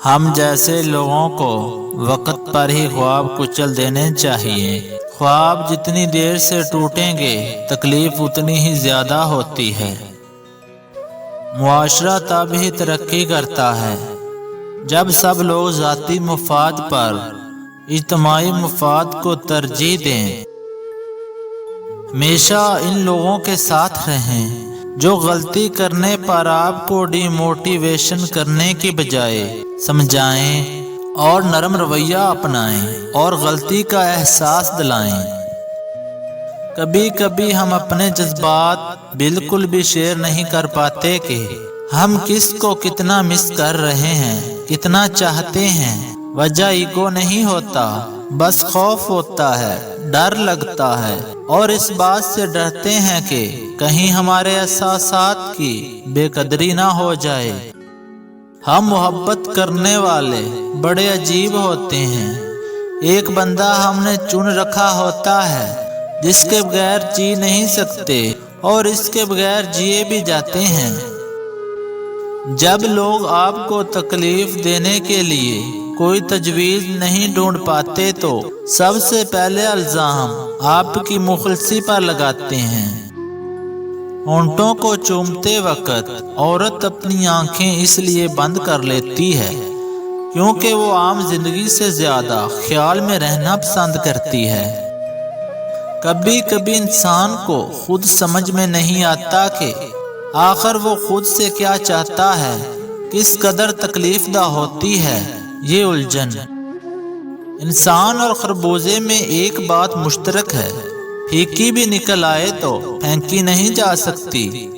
ہم جیسے لوگوں کو وقت پر ہی خواب کچل دینے چاہیے۔ خواب جتنی دیر سے ٹوٹیں گے تکلیف اتنی ہی زیادہ ہوتی ہے۔ معاشرہ تب ہی ترقی کرتا ہے جب سب لوگ ذاتی مفاد پر اجتماعی مفاد کو ترجیح دیں۔ ہمیشہ ان لوگوں کے ساتھ رہیں جو غلطی کرنے پر آپ کو ڈی موٹیویشن کرنے کی بجائے سمجھائیں اور نرم رویہ اپنائیں اور غلطی کا احساس دلائیں۔ کبھی کبھی ہم اپنے جذبات بالکل بھی شیئر نہیں کر پاتے کہ ہم کس کو کتنا مس کر رہے ہیں، کتنا چاہتے ہیں۔ وجہ ایگو نہیں ہوتا، بس خوف ہوتا ہے، ڈر لگتا ہے، اور اس بات سے ڈرتے ہیں کہ کہیں ہمارے احساسات کی بے قدری نہ ہو جائے۔ ہم محبت کرنے والے بڑے عجیب ہوتے ہیں۔ ایک بندہ ہم نے چن رکھا ہوتا ہے جس کے بغیر جی نہیں سکتے اور اس کے بغیر جیے بھی جاتے ہیں۔ جب لوگ آپ کو تکلیف دینے کے لیے کوئی تجویز نہیں ڈھونڈ پاتے تو سب سے پہلے الزام آپ کی مخلصی پر لگاتے ہیں۔ ہونٹوں کو چومتے وقت عورت اپنی آنکھیں اس لیے بند کر لیتی ہے کیونکہ وہ عام زندگی سے زیادہ خیال میں رہنا پسند کرتی ہے۔ کبھی کبھی انسان کو خود سمجھ میں نہیں آتا کہ آخر وہ خود سے کیا چاہتا ہے، کس قدر تکلیف دہ ہوتی ہے یہ الجھن۔ انسان اور خربوزے میں ایک بات مشترک ہے، پھیکی بھی نکل آئے تو پھینکی نہیں جا سکتی۔